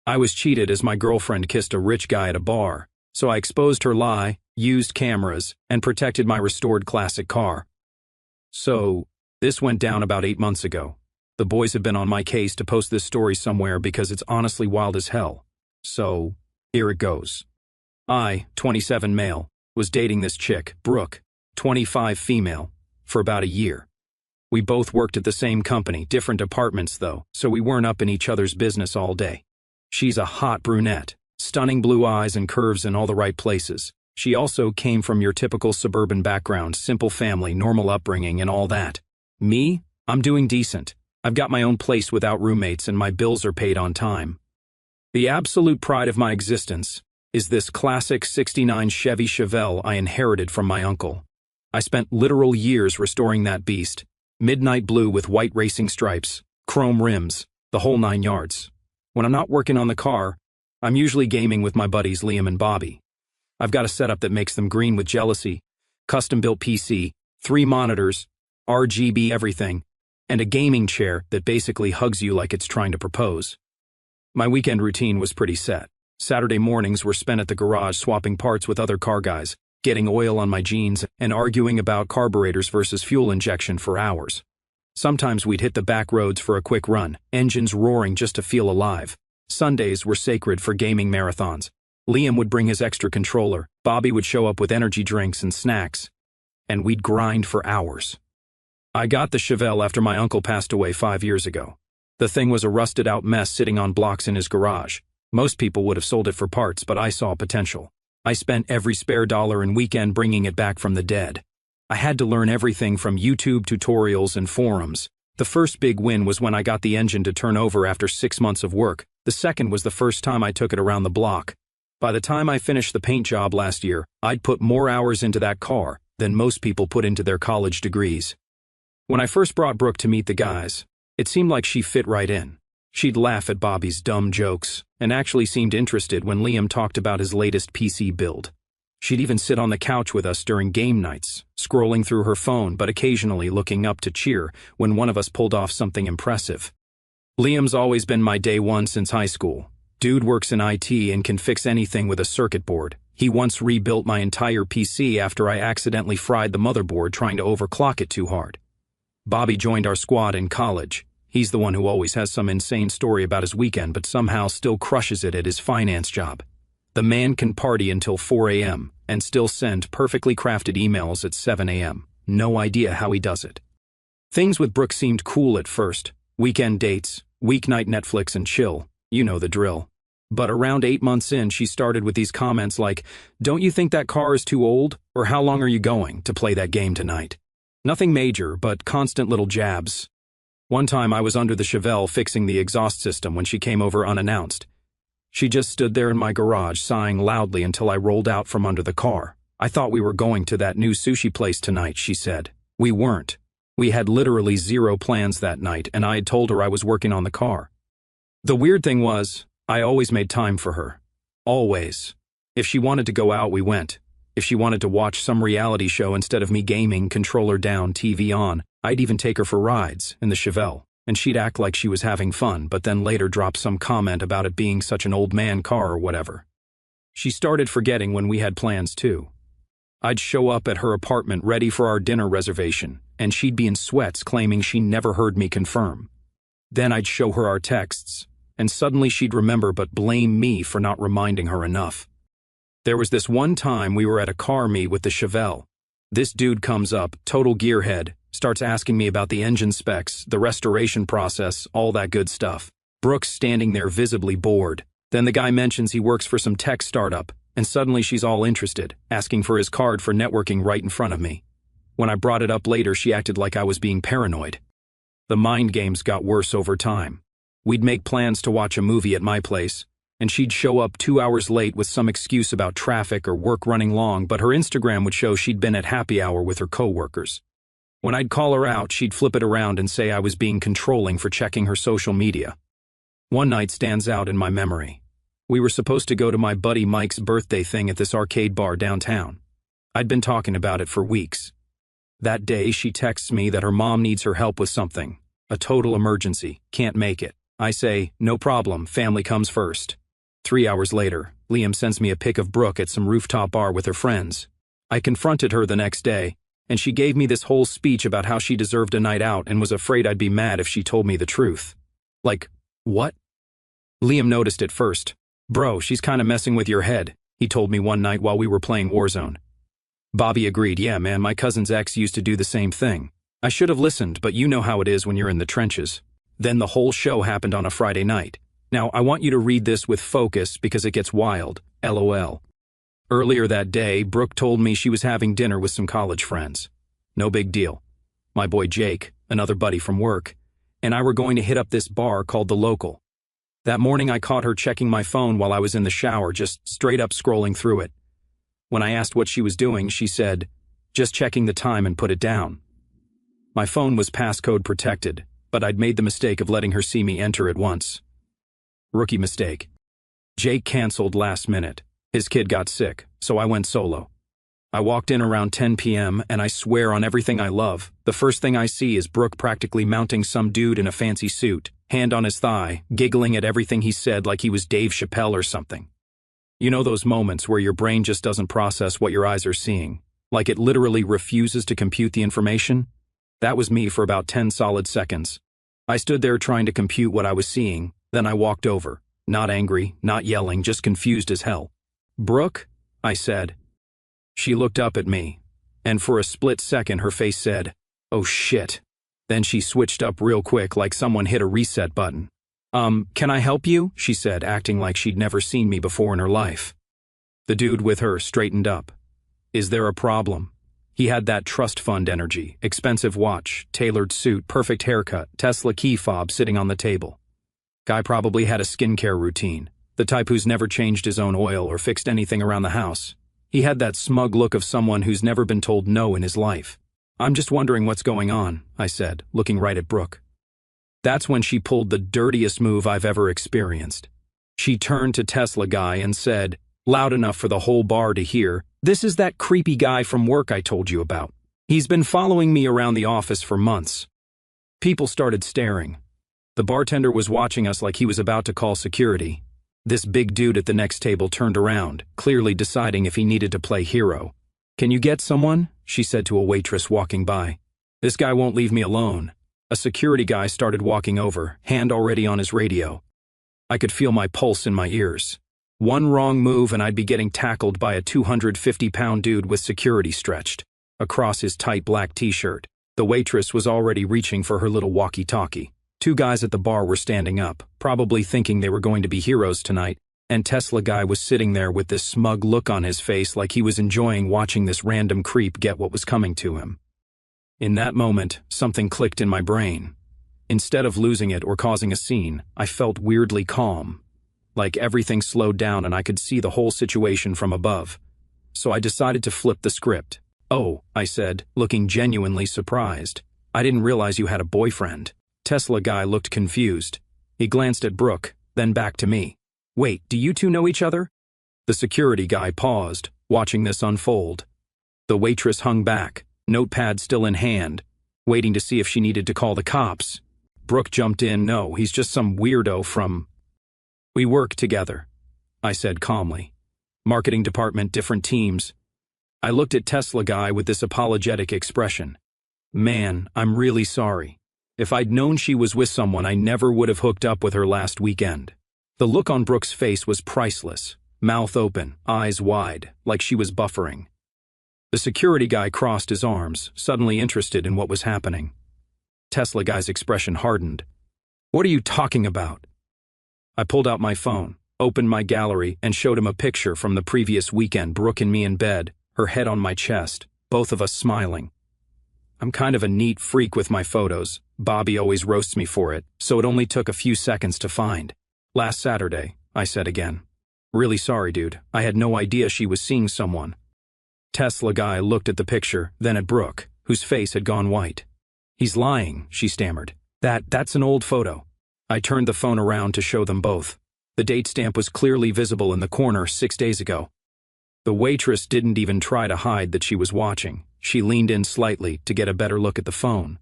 I was cheated as my girlfriend kissed a rich guy at a bar, so I exposed her lie, used cameras, and protected my restored classic car. So, this went down about 8 months ago. The boys have been on my case to post this story somewhere because it's honestly wild as hell. So, here it goes. I, 27 male, was dating this chick, Brooke, 25 female, for about a year. We both worked at the same company, different departments though, so we weren't up in each other's business all day. She's a hot brunette, stunning blue eyes and curves in all the right places. She also came from your typical suburban background, simple family, normal upbringing, and all that. Me? I'm doing decent. I've got my own place without roommates and my bills are paid on time. The absolute pride of my existence is this classic '69 Chevy Chevelle I inherited from my uncle. I spent literal years restoring that beast. Midnight blue with white racing stripes, chrome rims, the whole 9 yards. When I'm not working on the car, I'm usually gaming with my buddies Liam and Bobby. I've got a setup that makes them green with jealousy, custom-built PC, 3 monitors, RGB everything, and a gaming chair that basically hugs you like it's trying to propose. My weekend routine was pretty set. Saturday mornings were spent at the garage swapping parts with other car guys, getting oil on my jeans, and arguing about carburetors versus fuel injection for hours. Sometimes we'd hit the back roads for a quick run, engines roaring just to feel alive. Sundays were sacred for gaming marathons. Liam would bring his extra controller, Bobby would show up with energy drinks and snacks, and we'd grind for hours. I got the Chevelle after my uncle passed away 5 years ago. The thing was a rusted-out mess sitting on blocks in his garage. Most people would have sold it for parts, but I saw potential. I spent every spare dollar and weekend bringing it back from the dead. I had to learn everything from YouTube tutorials and forums. The first big win was when I got the engine to turn over after 6 months of work. The second was the first time I took it around the block. By the time I finished the paint job last year, I'd put more hours into that car than most people put into their college degrees. When I first brought Brooke to meet the guys, it seemed like she fit right in. She'd laugh at Bobby's dumb jokes, and actually seemed interested when Liam talked about his latest PC build. She'd even sit on the couch with us during game nights, scrolling through her phone but occasionally looking up to cheer when one of us pulled off something impressive. Liam's always been my day one since high school. Dude works in IT and can fix anything with a circuit board. He once rebuilt my entire PC after I accidentally fried the motherboard trying to overclock it too hard. Bobby joined our squad in college. He's the one who always has some insane story about his weekend but somehow still crushes it at his finance job. The man can party until 4 a.m. and still send perfectly crafted emails at 7 a.m. No idea how he does it. Things with Brooke seemed cool at first. Weekend dates, weeknight Netflix and chill. You know the drill. But around 8 months in, she started with these comments like, "Don't you think that car is too old? Or how long are you going to play that game tonight?" Nothing major, but constant little jabs. One time I was under the Chevelle fixing the exhaust system when she came over unannounced. She just stood there in my garage sighing loudly until I rolled out from under the car. "I thought we were going to that new sushi place tonight," she said. "We weren't. We had literally zero plans that night, and I had told her I was working on the car." The weird thing was, I always made time for her. Always. If she wanted to go out, we went. If she wanted to watch some reality show instead of me gaming, controller down, TV on, I'd even take her for rides in the Chevelle, and she'd act like she was having fun, but then later drop some comment about it being such an old man car or whatever. She started forgetting when we had plans too. I'd show up at her apartment ready for our dinner reservation, and she'd be in sweats claiming she never heard me confirm. Then I'd show her our texts, and suddenly she'd remember but blame me for not reminding her enough. There was this one time we were at a car meet with the Chevelle. This dude comes up, total gearhead, starts asking me about the engine specs, the restoration process, all that good stuff. Brooke's standing there visibly bored. Then the guy mentions he works for some tech startup, and suddenly she's all interested, asking for his card for networking right in front of me. When I brought it up later, she acted like I was being paranoid. The mind games got worse over time. We'd make plans to watch a movie at my place, and she'd show up 2 hours late with some excuse about traffic or work running long, but her Instagram would show she'd been at happy hour with her coworkers. When I'd call her out, she'd flip it around and say I was being controlling for checking her social media. One night stands out in my memory. We were supposed to go to my buddy Mike's birthday thing at this arcade bar downtown. I'd been talking about it for weeks. That day, she texts me that her mom needs her help with something. A total emergency, can't make it. I say, no problem, family comes first. 3 hours later, Liam sends me a pic of Brooke at some rooftop bar with her friends. I confronted her the next day, and she gave me this whole speech about how she deserved a night out and was afraid I'd be mad if she told me the truth. Like, what? Liam noticed it first. Bro, she's kinda messing with your head, he told me one night while we were playing Warzone. Bobby agreed, yeah man, my cousin's ex used to do the same thing. I should have listened, but you know how it is when you're in the trenches. Then the whole show happened on a Friday night. Now, I want you to read this with focus because it gets wild, LOL. Earlier that day, Brooke told me she was having dinner with some college friends. No big deal. My boy Jake, another buddy from work, and I were going to hit up this bar called The Local. That morning I caught her checking my phone while I was in the shower, just straight up scrolling through it. When I asked what she was doing, she said, just checking the time and put it down. My phone was passcode protected, but I'd made the mistake of letting her see me enter it once. Rookie mistake. Jake canceled last minute. His kid got sick, so I went solo. I walked in around 10 p.m. and I swear on everything I love, the first thing I see is Brooke practically mounting some dude in a fancy suit, hand on his thigh, giggling at everything he said like he was Dave Chappelle or something. You know those moments where your brain just doesn't process what your eyes are seeing, like it literally refuses to compute the information? That was me for about 10 solid seconds. I stood there trying to compute what I was seeing, then I walked over, not angry, not yelling, just confused as hell. Brooke? I said. She looked up at me, and for a split second her face said, oh shit. Then she switched up real quick like someone hit a reset button. Can I help you? She said, acting like she'd never seen me before in her life. The dude with her straightened up. Is there a problem? He had that trust fund energy, expensive watch, tailored suit, perfect haircut, Tesla key fob sitting on the table. Guy probably had a skincare routine, the type who's never changed his own oil or fixed anything around the house. He had that smug look of someone who's never been told no in his life. I'm just wondering what's going on, I said, looking right at Brooke. That's when she pulled the dirtiest move I've ever experienced. She turned to Tesla Guy and said, loud enough for the whole bar to hear, this is that creepy guy from work I told you about. He's been following me around the office for months. People started staring. The bartender was watching us like he was about to call security. This big dude at the next table turned around, clearly deciding if he needed to play hero. Can you get someone? She said to a waitress walking by. This guy won't leave me alone. A security guy started walking over, hand already on his radio. I could feel my pulse in my ears. One wrong move and I'd be getting tackled by a 250-pound dude with security stretched across his tight black t-shirt. The waitress was already reaching for her little walkie-talkie. Two guys at the bar were standing up, probably thinking they were going to be heroes tonight, and Tesla Guy was sitting there with this smug look on his face like he was enjoying watching this random creep get what was coming to him. In that moment, something clicked in my brain. Instead of losing it or causing a scene, I felt weirdly calm. Like everything slowed down and I could see the whole situation from above. So I decided to flip the script. Oh, I said, looking genuinely surprised. I didn't realize you had a boyfriend. Tesla Guy looked confused. He glanced at Brooke, then back to me. Wait, do you two know each other? The security guy paused, watching this unfold. The waitress hung back, notepad still in hand, waiting to see if she needed to call the cops. Brooke jumped in, no, he's just some weirdo from... We work together, I said calmly. Marketing department, different teams. I looked at Tesla Guy with this apologetic expression. Man, I'm really sorry. If I'd known she was with someone, I never would have hooked up with her last weekend. The look on Brooke's face was priceless, mouth open, eyes wide, like she was buffering. The security guy crossed his arms, suddenly interested in what was happening. Tesla Guy's expression hardened. What are you talking about? I pulled out my phone, opened my gallery, and showed him a picture from the previous weekend, Brooke and me in bed, her head on my chest, both of us smiling. I'm kind of a neat freak with my photos. Bobby always roasts me for it, so it only took a few seconds to find. Last Saturday, I said again. Really sorry, dude. I had no idea she was seeing someone. Tesla Guy looked at the picture, then at Brooke, whose face had gone white. He's lying, she stammered. That's an old photo. I turned the phone around to show them both. The date stamp was clearly visible in the corner 6 days ago. The waitress didn't even try to hide that she was watching. She leaned in slightly to get a better look at the phone.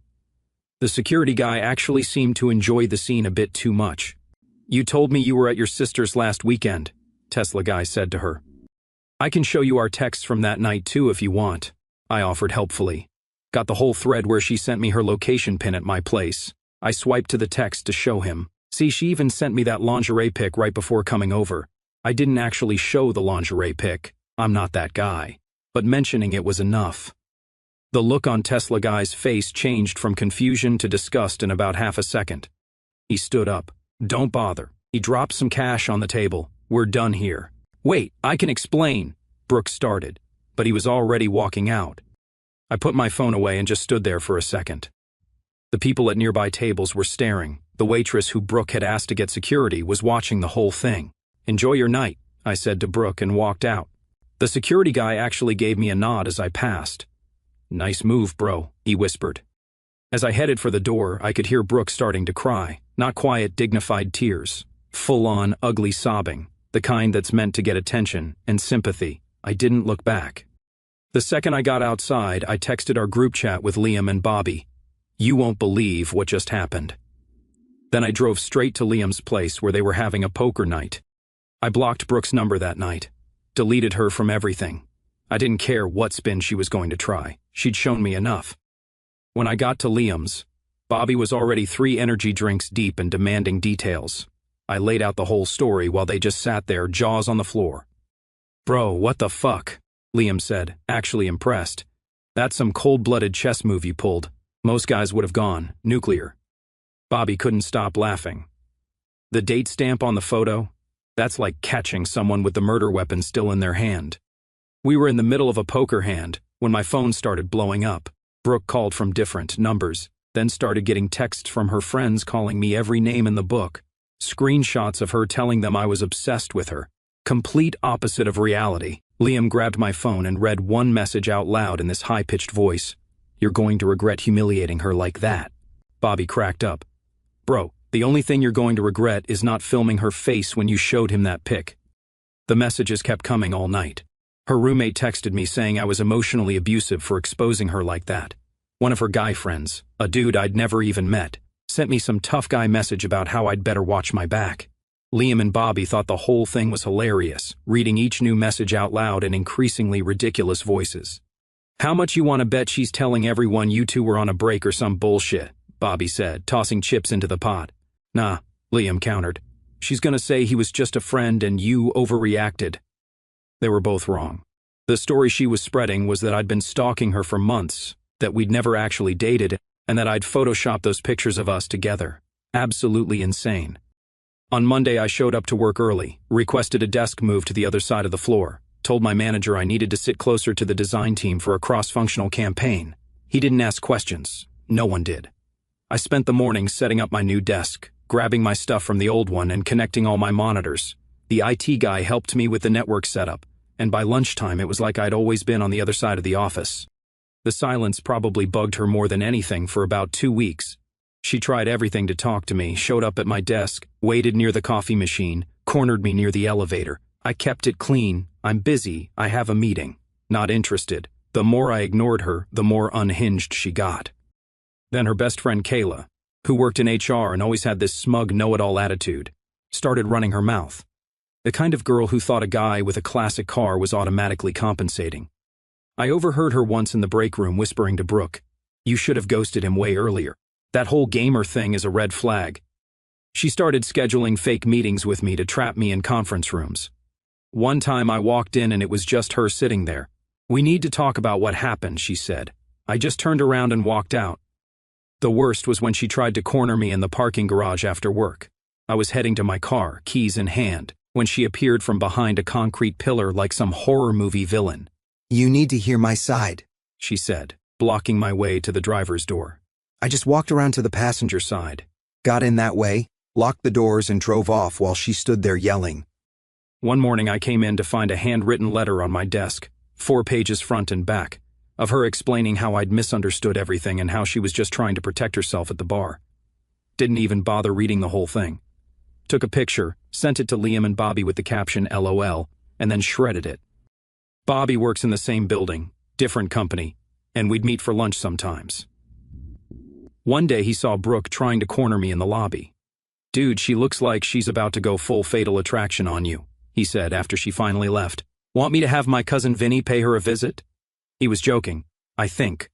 The security guy actually seemed to enjoy the scene a bit too much. "You told me you were at your sister's last weekend," Tesla guy said to her. "I can show you our texts from that night too if you want," I offered helpfully. Got the whole thread where she sent me her location pin at my place. I swiped to the text to show him. See, she even sent me that lingerie pic right before coming over. I didn't actually show the lingerie pic. I'm not that guy. But mentioning it was enough. The look on Tesla guy's face changed from confusion to disgust in about half a second. He stood up. "Don't bother." He dropped some cash on the table. "We're done here." "Wait, I can explain," Brooke started, but he was already walking out. I put my phone away and just stood there for a second. The people at nearby tables were staring. The waitress who Brooke had asked to get security was watching the whole thing. "Enjoy your night," I said to Brooke and walked out. The security guy actually gave me a nod as I passed. "Nice move, bro," he whispered. As I headed for the door, I could hear Brooke starting to cry. Not quiet, dignified tears. Full-on, ugly sobbing. The kind that's meant to get attention and sympathy. I didn't look back. The second I got outside, I texted our group chat with Liam and Bobby. "You won't believe what just happened." Then I drove straight to Liam's place where they were having a poker night. I blocked Brooke's number that night. Deleted her from everything. I didn't care what spin she was going to try. She'd shown me enough. When I got to Liam's, Bobby was already 3 energy drinks deep and demanding details. I laid out the whole story while they just sat there, jaws on the floor. "Bro, what the fuck?" Liam said, actually impressed. "That's some cold-blooded chess move you pulled. Most guys would have gone nuclear." Bobby couldn't stop laughing. "The date stamp on the photo? That's like catching someone with the murder weapon still in their hand." We were in the middle of a poker hand when my phone started blowing up. Brooke called from different numbers, then started getting texts from her friends calling me every name in the book. Screenshots of her telling them I was obsessed with her. Complete opposite of reality. Liam grabbed my phone and read one message out loud in this high-pitched voice. "You're going to regret humiliating her like that." Bobby cracked up. "Bro, the only thing you're going to regret is not filming her face when you showed him that pic." The messages kept coming all night. Her roommate texted me saying I was emotionally abusive for exposing her like that. One of her guy friends, a dude I'd never even met, sent me some tough guy message about how I'd better watch my back. Liam and Bobby thought the whole thing was hilarious, reading each new message out loud in increasingly ridiculous voices. "How much you want to bet she's telling everyone you two were on a break or some bullshit?" Bobby said, tossing chips into the pot. "Nah," Liam countered. "She's gonna say he was just a friend and you overreacted." They were both wrong. The story she was spreading was that I'd been stalking her for months, that we'd never actually dated, and that I'd photoshopped those pictures of us together. Absolutely insane. On Monday, I showed up to work early, requested a desk move to the other side of the floor, told my manager I needed to sit closer to the design team for a cross-functional campaign. He didn't ask questions. No one did. I spent the morning setting up my new desk, grabbing my stuff from the old one and connecting all my monitors. The IT guy helped me with the network setup, and by lunchtime it was like I'd always been on the other side of the office. The silence probably bugged her more than anything for about 2 weeks. She tried everything to talk to me, showed up at my desk, waited near the coffee machine, cornered me near the elevator. I kept it clean. "I'm busy. I have a meeting." Not interested. The more I ignored her, the more unhinged she got. Then her best friend Kayla, who worked in HR and always had this smug know-it-all attitude, started running her mouth. The kind of girl who thought a guy with a classic car was automatically compensating. I overheard her once in the break room whispering to Brooke, "You should have ghosted him way earlier. That whole gamer thing is a red flag." She started scheduling fake meetings with me to trap me in conference rooms. One time I walked in and it was just her sitting there. "We need to talk about what happened," she said. I just turned around and walked out. The worst was when she tried to corner me in the parking garage after work. I was heading to my car, keys in hand, when she appeared from behind a concrete pillar like some horror movie villain. "You need to hear my side," she said, blocking my way to the driver's door. "I just walked around to the passenger side, got in that way, locked the doors and drove off while she stood there yelling." One morning I came in to find a handwritten letter on my desk, 4 pages front and back, of her explaining how I'd misunderstood everything and how she was just trying to protect herself at the bar. Didn't even bother reading the whole thing. Took a picture, sent it to Liam and Bobby with the caption LOL, and then shredded it. Bobby works in the same building, different company, and we'd meet for lunch sometimes. One day he saw Brooke trying to corner me in the lobby. "Dude, she looks like she's about to go full Fatal Attraction on you," he said after she finally left. "Want me to have my cousin Vinny pay her a visit?" He was joking, I think.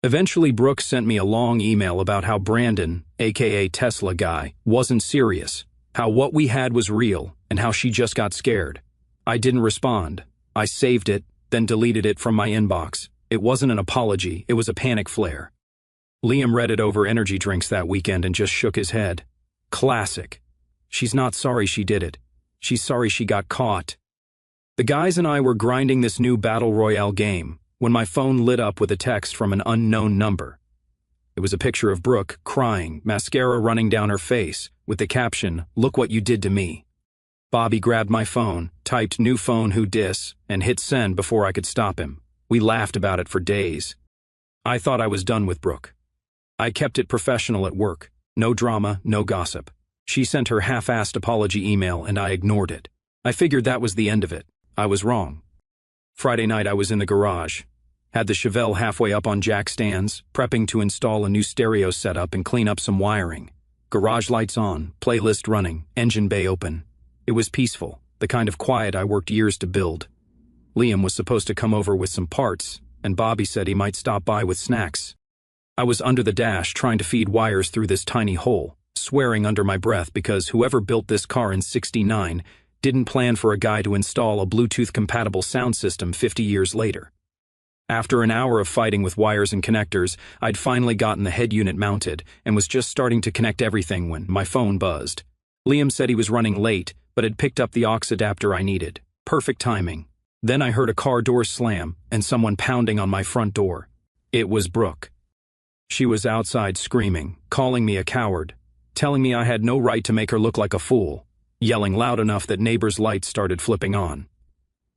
Eventually, Brooke sent me a long email about how Brandon, aka Tesla guy, wasn't serious, how what we had was real, and how she just got scared. I didn't respond. I saved it, then deleted it from my inbox. It wasn't an apology, it was a panic flare. Liam read it over energy drinks that weekend and just shook his head. Classic. She's not sorry she did it. She's sorry she got caught. The guys and I were grinding this new Battle Royale game when my phone lit up with a text from an unknown number. It was a picture of Brooke, crying, mascara running down her face, with the caption, "Look what you did to me." Bobby grabbed my phone, typed "new phone who dis," and hit send before I could stop him. We laughed about it for days. I thought I was done with Brooke. I kept it professional at work. No drama, no gossip. She sent her half-assed apology email and I ignored it. I figured that was the end of it. I was wrong. Friday night I was in the garage. Had the Chevelle halfway up on jack stands, prepping to install a new stereo setup and clean up some wiring. Garage lights on, playlist running, engine bay open. It was peaceful, the kind of quiet I worked years to build. Liam was supposed to come over with some parts, and Bobby said he might stop by with snacks. I was under the dash trying to feed wires through this tiny hole, swearing under my breath because whoever built this car in '69 didn't plan for a guy to install a Bluetooth-compatible sound system 50 years later. After an hour of fighting with wires and connectors, I'd finally gotten the head unit mounted and was just starting to connect everything when my phone buzzed. Liam said he was running late, but had picked up the aux adapter I needed. Perfect timing. Then I heard a car door slam and someone pounding on my front door. It was Brooke. She was outside screaming, calling me a coward, telling me I had no right to make her look like a fool, yelling loud enough that neighbors' lights started flipping on.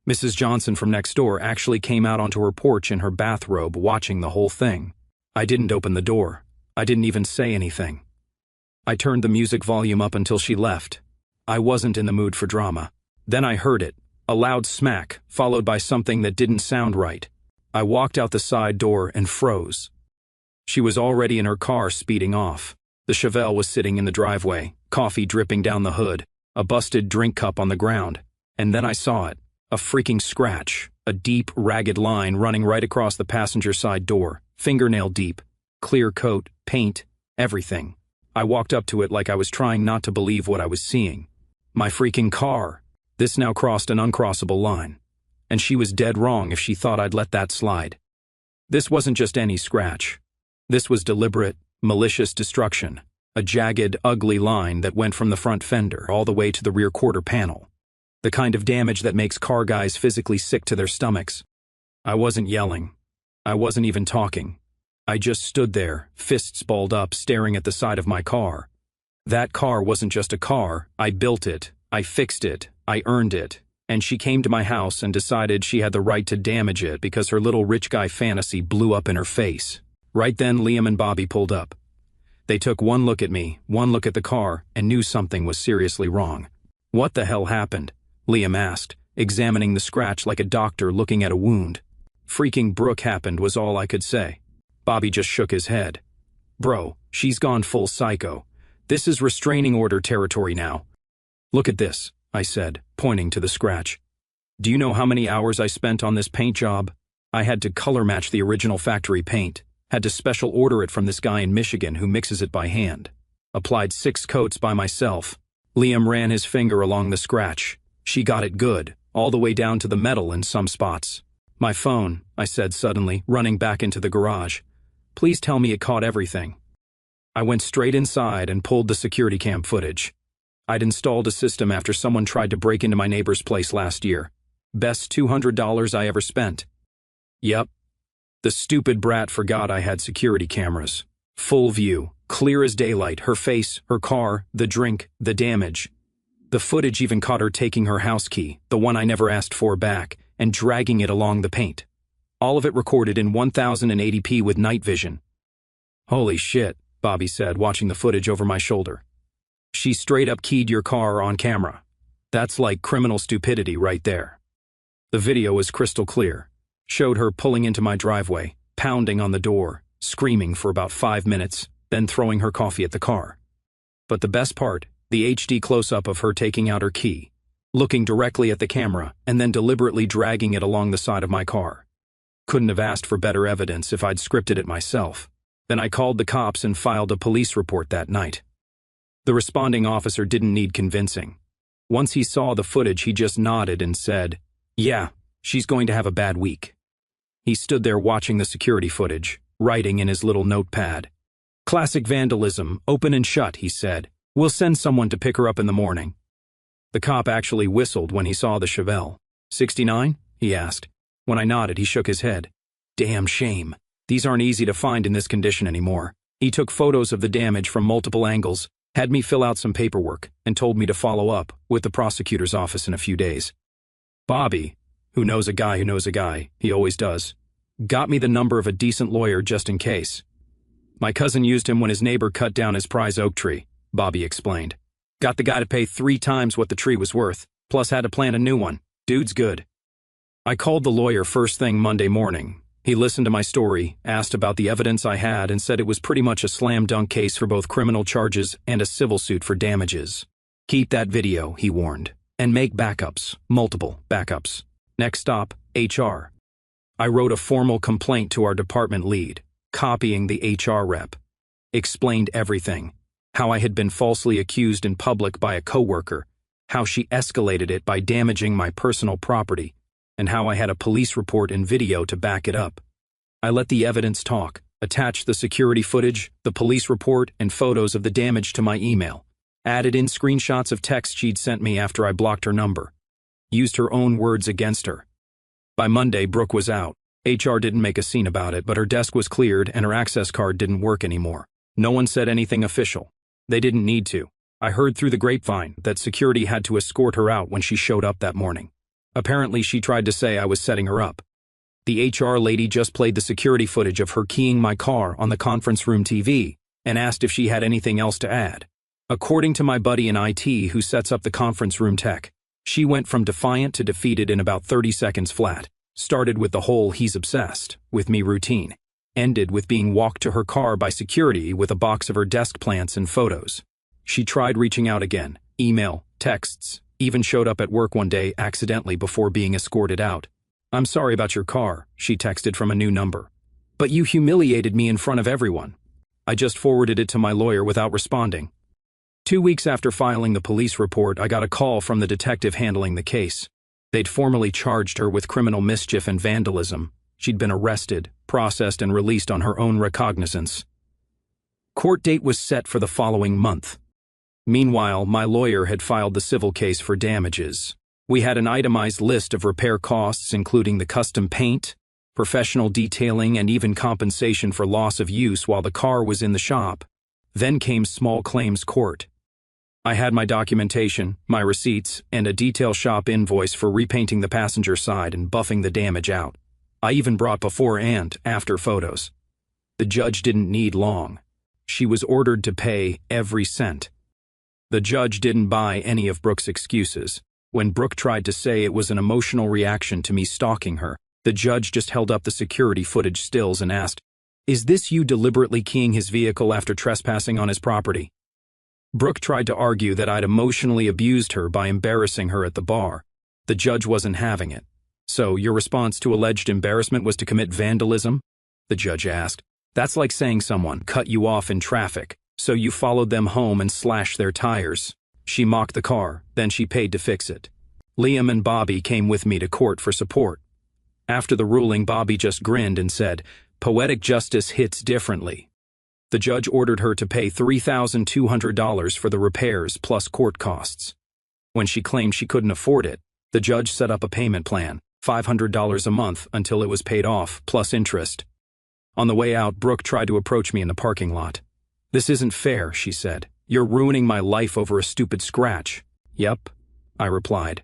Mrs. Johnson from next door actually came out onto her porch in her bathrobe watching the whole thing. I didn't open the door. I didn't even say anything. I turned the music volume up until she left. I wasn't in the mood for drama. Then I heard it, a loud smack, followed by something that didn't sound right. I walked out the side door and froze. She was already in her car speeding off. The Chevelle was sitting in the driveway, coffee dripping down the hood, a busted drink cup on the ground. And then I saw it, a freaking scratch, a deep, ragged line running right across the passenger side door, fingernail deep, clear coat, paint, everything. I walked up to it like I was trying not to believe what I was seeing. My freaking car. This now crossed an uncrossable line. And she was dead wrong if she thought I'd let that slide. This wasn't just any scratch. This was deliberate, malicious destruction, a jagged, ugly line that went from the front fender all the way to the rear quarter panel. The kind of damage that makes car guys physically sick to their stomachs. I wasn't yelling. I wasn't even talking. I just stood there, fists balled up, staring at the side of my car. That car wasn't just a car. I built it. I fixed it. I earned it. And she came to my house and decided she had the right to damage it because her little rich guy fantasy blew up in her face. Right then, Liam and Bobby pulled up. They took one look at me, one look at the car, and knew something was seriously wrong. "What the hell happened?" Liam asked, examining the scratch like a doctor looking at a wound. "Freaking Brooke happened," was all I could say. Bobby just shook his head. "Bro, she's gone full psycho. This is restraining order territory now." "Look at this," I said, pointing to the scratch. "Do you know how many hours I spent on this paint job? I had to color match the original factory paint. Had to special order it from this guy in Michigan who mixes it by hand. Applied 6 coats by myself." Liam ran his finger along the scratch. "She got it good, all the way down to the metal in some spots." "My phone," I said suddenly, running back into the garage. "Please tell me it caught everything." I went straight inside and pulled the security cam footage. I'd installed a system after someone tried to break into my neighbor's place last year. Best $200 I ever spent. Yep. The stupid brat forgot I had security cameras. Full view, clear as daylight, her face, her car, the drink, the damage. The footage even caught her taking her house key, the one I never asked for, back, and dragging it along the paint. All of it recorded in 1080p with night vision. "Holy shit," Bobby said, watching the footage over my shoulder. "She straight up keyed your car on camera. That's like criminal stupidity right there." The video was crystal clear. Showed her pulling into my driveway, pounding on the door, screaming for about 5 minutes, then throwing her coffee at the car. But the best part, the HD close-up of her taking out her key, looking directly at the camera, and then deliberately dragging it along the side of my car. Couldn't have asked for better evidence if I'd scripted it myself. Then I called the cops and filed a police report that night. The responding officer didn't need convincing. Once he saw the footage, he just nodded and said, "Yeah, she's going to have a bad week." He stood there watching the security footage, writing in his little notepad. "Classic vandalism, open and shut," he said. "We'll send someone to pick her up in the morning." The cop actually whistled when he saw the Chevelle. "69?" he asked. When I nodded, he shook his head. "Damn shame. These aren't easy to find in this condition anymore." He took photos of the damage from multiple angles, had me fill out some paperwork, and told me to follow up with the prosecutor's office in a few days. Bobby, who knows a guy, he always does, got me the number of a decent lawyer just in case. "My cousin used him when his neighbor cut down his prize oak tree," Bobby explained. "Got the guy to pay 3 times what the tree was worth, plus had to plant a new one. Dude's good." I called the lawyer first thing Monday morning. He listened to my story, asked about the evidence I had, and said it was pretty much a slam-dunk case for both criminal charges and a civil suit for damages. "Keep that video," he warned, "and make backups, multiple backups." Next stop, HR. I wrote a formal complaint to our department lead, copying the HR rep. Explained everything. How I had been falsely accused in public by a coworker, how she escalated it by damaging my personal property, and how I had a police report and video to back it up. I let the evidence talk, attached the security footage, the police report, and photos of the damage to my email. Added in screenshots of texts she'd sent me after I blocked her number. Used her own words against her. By Monday, Brooke was out. HR didn't make a scene about it, but her desk was cleared and her access card didn't work anymore. No one said anything official. They didn't need to. I heard through the grapevine that security had to escort her out when she showed up that morning. Apparently, she tried to say I was setting her up. The HR lady just played the security footage of her keying my car on the conference room TV and asked if she had anything else to add. According to my buddy in IT who sets up the conference room tech, she went from defiant to defeated in about 30 seconds flat. Started with the whole "he's obsessed with me" routine. Ended with being walked to her car by security with a box of her desk plants and photos. She tried reaching out again, email, texts, even showed up at work one day accidentally before being escorted out. "I'm sorry about your car," she texted from a new number. "But you humiliated me in front of everyone." I just forwarded it to my lawyer without responding. 2 weeks after filing the police report, I got a call from the detective handling the case. They'd formally charged her with criminal mischief and vandalism. She'd been arrested, processed, and released on her own recognizance. Court date was set for the following month. Meanwhile, my lawyer had filed the civil case for damages. We had an itemized list of repair costs, including the custom paint, professional detailing, and even compensation for loss of use while the car was in the shop. Then came small claims court. I had my documentation, my receipts, and a detail shop invoice for repainting the passenger side and buffing the damage out. I even brought before and after photos. The judge didn't need long. She was ordered to pay every cent. The judge didn't buy any of Brooke's excuses. When Brooke tried to say it was an emotional reaction to me stalking her, the judge just held up the security footage stills and asked, "Is this you deliberately keying his vehicle after trespassing on his property?" Brooke tried to argue that I'd emotionally abused her by embarrassing her at the bar. The judge wasn't having it. "So your response to alleged embarrassment was to commit vandalism?" the judge asked. "That's like saying someone cut you off in traffic, so you followed them home and slashed their tires." She mocked the car, then she paid to fix it. Liam and Bobby came with me to court for support. After the ruling, Bobby just grinned and said, "Poetic justice hits differently." The judge ordered her to pay $3,200 for the repairs plus court costs. When she claimed she couldn't afford it, the judge set up a payment plan, $500 a month until it was paid off, plus interest. On the way out, Brooke tried to approach me in the parking lot. "This isn't fair," she said. "You're ruining my life over a stupid scratch." "Yep," I replied.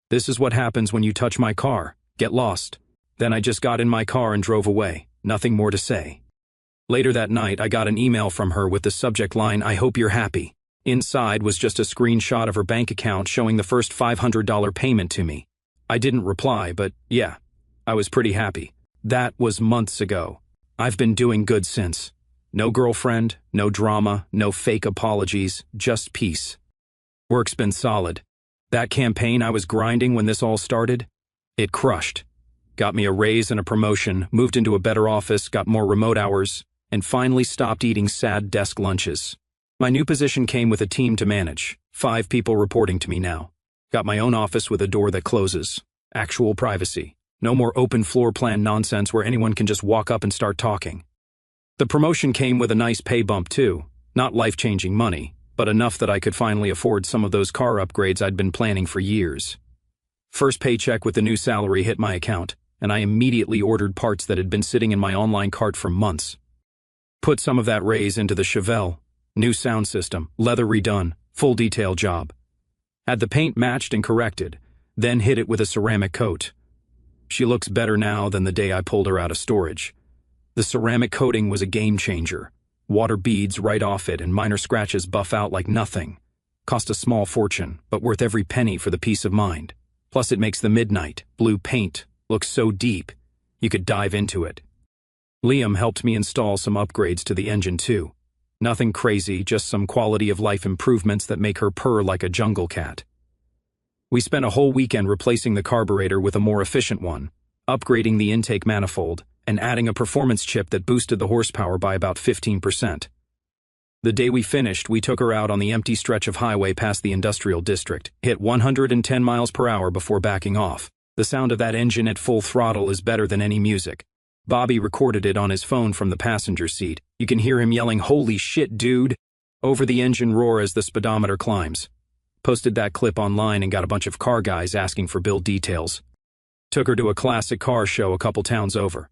"This is what happens when you touch my car. Get lost." Then I just got in my car and drove away. Nothing more to say. Later that night, I got an email from her with the subject line, "I hope you're happy." Inside was just a screenshot of her bank account showing the first $500 payment to me. I didn't reply, but yeah, I was pretty happy. That was months ago. I've been doing good since. No girlfriend, no drama, no fake apologies, just peace. Work's been solid. That campaign I was grinding when this all started, it crushed. Got me a raise and a promotion, moved into a better office, got more remote hours, and finally stopped eating sad desk lunches. My new position came with a team to manage, 5 people reporting to me now. Got my own office with a door that closes. Actual privacy. No more open floor plan nonsense where anyone can just walk up and start talking. The promotion came with a nice pay bump too. Not life-changing money, but enough that I could finally afford some of those car upgrades I'd been planning for years. First paycheck with the new salary hit my account, and I immediately ordered parts that had been sitting in my online cart for months. Put some of that raise into the Chevelle. New sound system, leather redone, full detail job. Had the paint matched and corrected, then hit it with a ceramic coat. She looks better now than the day I pulled her out of storage. The ceramic coating was a game changer. Water beads right off it and minor scratches buff out like nothing. Cost a small fortune, but worth every penny for the peace of mind. Plus it makes the midnight, blue paint, look so deep, you could dive into it. Liam helped me install some upgrades to the engine too. Nothing crazy, just some quality of life improvements that make her purr like a jungle cat. We spent a whole weekend replacing the carburetor with a more efficient one, upgrading the intake manifold, and adding a performance chip that boosted the horsepower by about 15%. The day we finished, we took her out on the empty stretch of highway past the industrial district, hit 110 miles per hour before backing off. The sound of that engine at full throttle is better than any music. Bobby recorded it on his phone from the passenger seat. You can hear him yelling, "Holy shit, dude!" over the engine roar as the speedometer climbs. Posted that clip online and got a bunch of car guys asking for build details. Took her to a classic car show a couple towns over.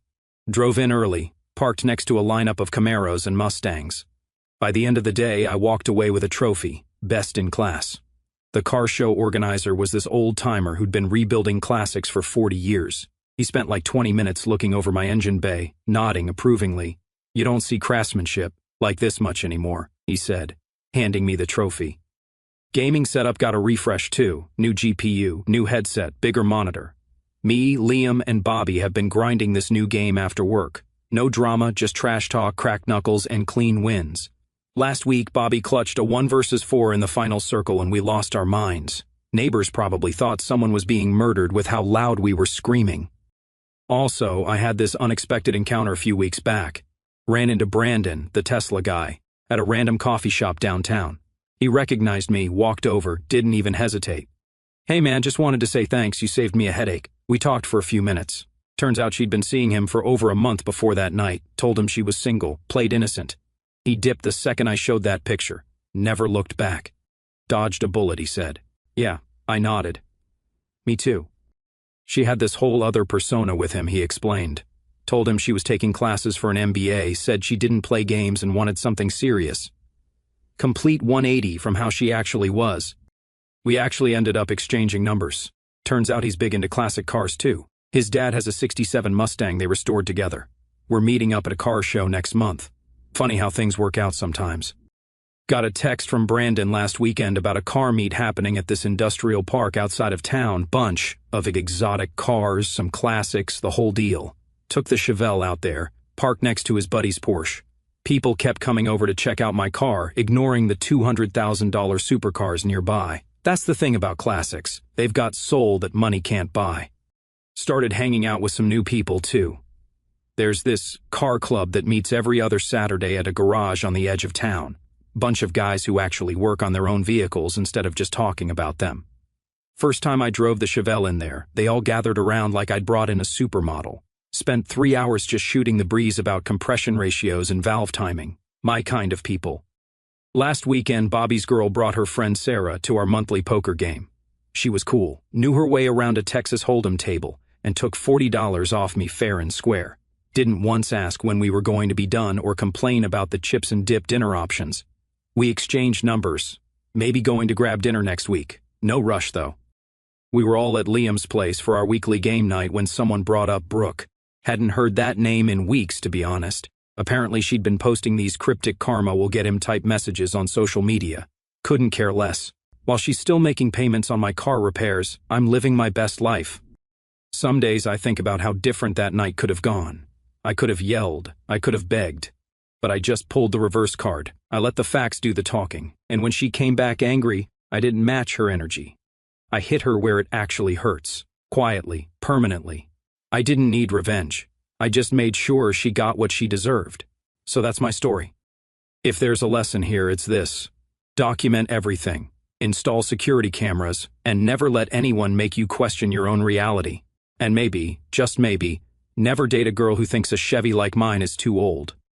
Drove in early, parked next to a lineup of Camaros and Mustangs. By the end of the day, I walked away with a trophy, best in class. The car show organizer was this old-timer who'd been rebuilding classics for 40 years. He spent like 20 minutes looking over my engine bay, nodding approvingly. "You don't see craftsmanship like this much anymore," he said, handing me the trophy. Gaming setup got a refresh too, new GPU, new headset, bigger monitor. Me, Liam, and Bobby have been grinding this new game after work. No drama, just trash talk, cracked knuckles, and clean wins. Last week, Bobby clutched a 1 versus 4 in the final circle and we lost our minds. Neighbors probably thought someone was being murdered with how loud we were screaming. Also, I had this unexpected encounter a few weeks back. Ran into Brandon, the Tesla guy, at a random coffee shop downtown. He recognized me, walked over, didn't even hesitate. "Hey man, just wanted to say thanks, you saved me a headache." We talked for a few minutes. Turns out she'd been seeing him for over a month before that night, told him she was single, played innocent. He dipped the second I showed that picture, never looked back. "Dodged a bullet," he said. "Yeah," I nodded. "Me too." She had this whole other persona with him, he explained. Told him she was taking classes for an MBA, said she didn't play games and wanted something serious. Complete 180 from how she actually was. We actually ended up exchanging numbers. Turns out he's big into classic cars too. His dad has a '67 Mustang they restored together. We're meeting up at a car show next month. Funny how things work out sometimes. Got a text from Brandon last weekend about a car meet happening at this industrial park outside of town. Bunch of exotic cars, some classics, the whole deal. Took the Chevelle out there, parked next to his buddy's Porsche. People kept coming over to check out my car, ignoring the $200,000 supercars nearby. That's the thing about classics. They've got soul that money can't buy. Started hanging out with some new people too. There's this car club that meets every other Saturday at a garage on the edge of town. Bunch of guys who actually work on their own vehicles instead of just talking about them. First time I drove the Chevelle in there, they all gathered around like I'd brought in a supermodel. Spent 3 hours just shooting the breeze about compression ratios and valve timing. My kind of people. Last weekend, Bobby's girl brought her friend Sarah to our monthly poker game. She was cool, knew her way around a Texas Hold'em table, and took $40 off me fair and square. Didn't once ask when we were going to be done or complain about the chips and dip dinner options. We exchanged numbers. Maybe going to grab dinner next week. No rush though. We were all at Liam's place for our weekly game night when someone brought up Brooke. Hadn't heard that name in weeks, to be honest. Apparently she'd been posting these cryptic karma will get him type messages on social media. Couldn't care less. While she's still making payments on my car repairs, I'm living my best life. Some days I think about how different that night could have gone. I could have yelled. I could have begged. but I just pulled the reverse card. I let the facts do the talking, and when she came back angry, I didn't match her energy. I hit her where it actually hurts, quietly, permanently. I didn't need revenge. I just made sure she got what she deserved. So that's my story. If there's a lesson here, it's this. Document everything, install security cameras, and never let anyone make you question your own reality. And maybe, just maybe, never date a girl who thinks a Chevy like mine is too old.